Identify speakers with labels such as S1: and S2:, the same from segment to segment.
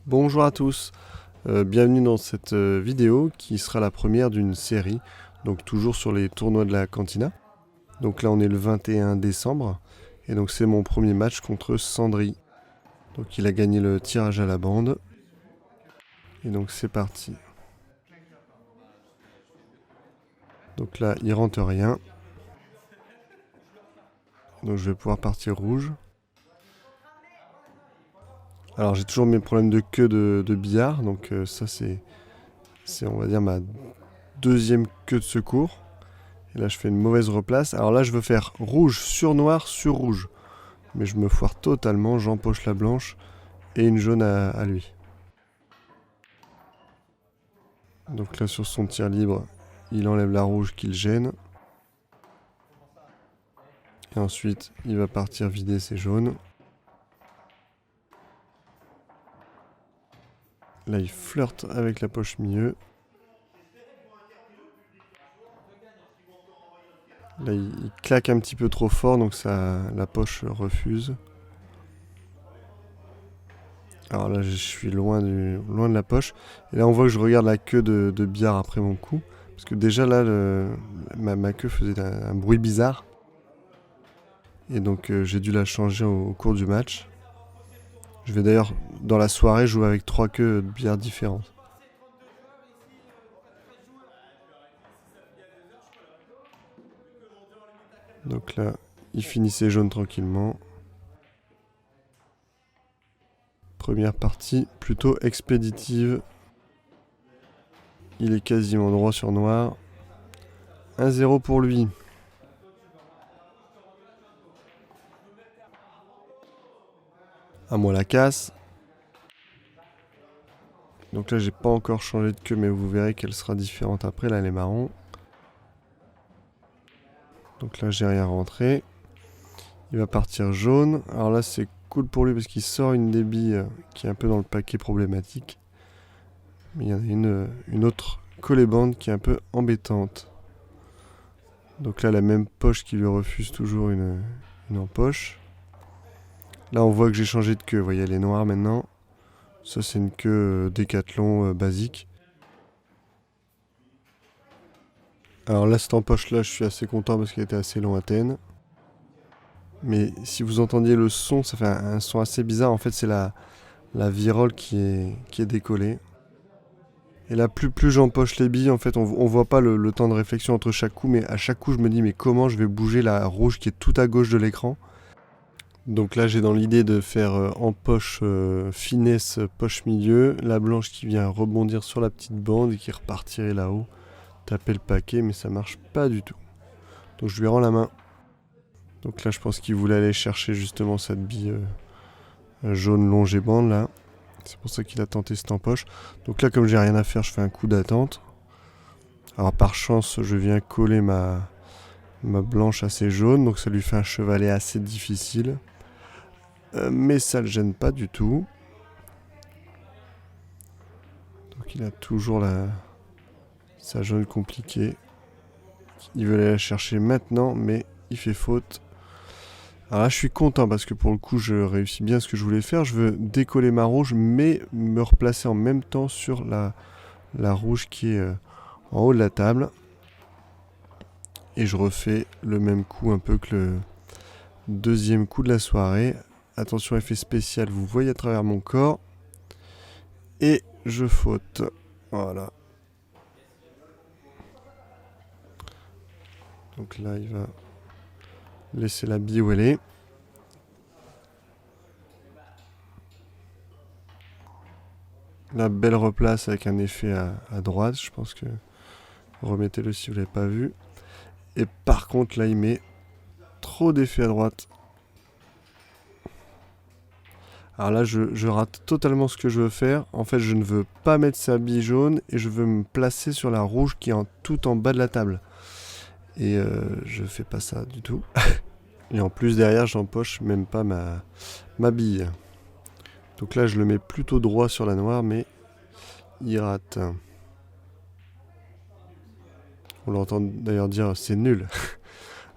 S1: Bonjour à tous, bienvenue dans cette vidéo qui sera la première d'une série, donc toujours sur les tournois de la Cantina. Donc là on est le 21 décembre, et donc c'est mon premier match contre Sandri. Donc il a gagné le tirage à la bande, et donc c'est parti. Donc là il rentre rien, donc je vais pouvoir partir rouge. Alors j'ai toujours mes problèmes de queue de billard, donc ça c'est on va dire ma deuxième queue de secours. Et là je fais une mauvaise replace. Alors là je veux faire rouge sur noir sur rouge. Mais je me foire totalement, j'empoche la blanche et une jaune à lui. Donc là sur son tir libre, il enlève la rouge qui le gêne. Et ensuite il va partir vider ses jaunes. Là il flirte avec la poche milieu. Là il claque un petit peu trop fort, donc la poche refuse. Alors là je suis loin de la poche. Et là on voit que je regarde la queue de billard après mon coup. Parce que déjà là ma queue faisait un bruit bizarre. Et donc j'ai dû la changer au cours du match. Je vais d'ailleurs dans la soirée jouer avec 3 queues de billard différentes. Donc là il finit ses jaunes tranquillement. Première partie plutôt expéditive. Il est quasiment droit sur noir. 1-0 pour lui. À moi la casse. Donc là j'ai pas encore changé de queue, mais vous verrez qu'elle sera différente après. Là elle est marron. Donc là j'ai rien rentré. Il va partir jaune. Alors là c'est cool pour lui parce qu'il sort une des billes qui est un peu dans le paquet problématique. Mais il y en a une autre collébande qui est un peu embêtante. Donc là la même poche qui lui refuse toujours une empoche. Là on voit que j'ai changé de queue. Vous voyez elle est noire maintenant. Ça c'est une queue Décathlon basique. Alors là cette empoche là je suis assez content parce qu'elle était assez lointaine. Mais si vous entendiez le son, ça fait un son assez bizarre. En fait c'est la virole qui est décollée. Et là plus j'empoche les billes, en fait on voit pas le temps de réflexion entre chaque coup. Mais à chaque coup je me dis mais comment je vais bouger la rouge qui est tout à gauche de l'écran. Donc là j'ai dans l'idée de faire en poche finesse poche milieu, la blanche qui vient rebondir sur la petite bande et qui repartirait là-haut, taper le paquet, mais ça marche pas du tout. Donc je lui rends la main. Donc là je pense qu'il voulait aller chercher justement cette bille jaune longébande là. C'est pour ça qu'il a tenté cette empoche. Donc là comme j'ai rien à faire, je fais un coup d'attente. Alors par chance je viens coller ma blanche assez jaune, donc ça lui fait un chevalet assez difficile. Mais ça le gêne pas du tout. Donc il a toujours sa jaune compliquée. Il veut aller la chercher maintenant, mais il fait faute. Alors là je suis content parce que pour le coup je réussis bien ce que je voulais faire. Je veux décoller ma rouge mais me replacer en même temps sur la rouge qui est en haut de la table. Et je refais le même coup un peu que le deuxième coup de la soirée. Attention effet spécial, vous voyez à travers mon corps. Et je faute. Voilà. Donc là il va laisser la bille où elle est. La belle replace avec un effet à droite. Je pense que remettez-le si vous ne l'avez pas vu. Et par contre là il met trop d'effet à droite. Alors là je rate totalement ce que je veux faire. En fait je ne veux pas mettre sa bille jaune et je veux me placer sur la rouge qui est tout en bas de la table. Et je fais pas ça du tout. Et en plus derrière j'empoche même pas ma bille. Donc là je le mets plutôt droit sur la noire mais il rate. On l'entend d'ailleurs dire c'est nul.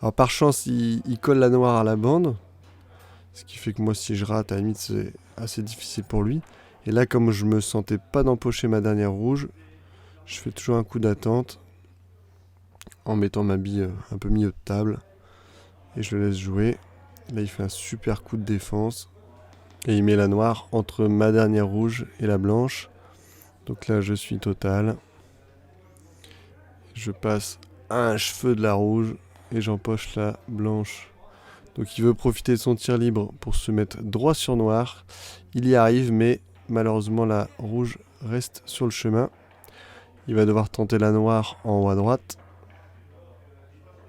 S1: Alors par chance il colle la noire à la bande. Ce qui fait que moi si je rate à la limite c'est assez difficile pour lui. Et là, comme je me sentais pas d'empocher ma dernière rouge, je fais toujours un coup d'attente en mettant ma bille un peu milieu de table. Et je le laisse jouer. Là, il fait un super coup de défense. Et il met la noire entre ma dernière rouge et la blanche. Donc là, je suis total. Je passe un cheveu de la rouge et j'empoche la blanche. Donc il veut profiter de son tir libre pour se mettre droit sur noir. Il y arrive, mais malheureusement la rouge reste sur le chemin. Il va devoir tenter la noire en haut à droite.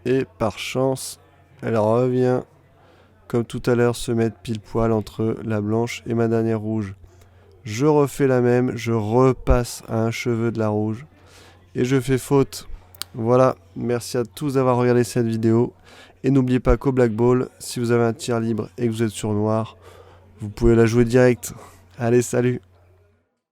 S1: Et par chance, elle revient, comme tout à l'heure, se mettre pile poil entre la blanche et ma dernière rouge. Je refais la même, je repasse à un cheveu de la rouge. Et je fais faute. Voilà, merci à tous d'avoir regardé cette vidéo. Et n'oubliez pas qu'au Black Ball, si vous avez un tir libre et que vous êtes sur noir, vous pouvez la jouer direct. Allez, salut!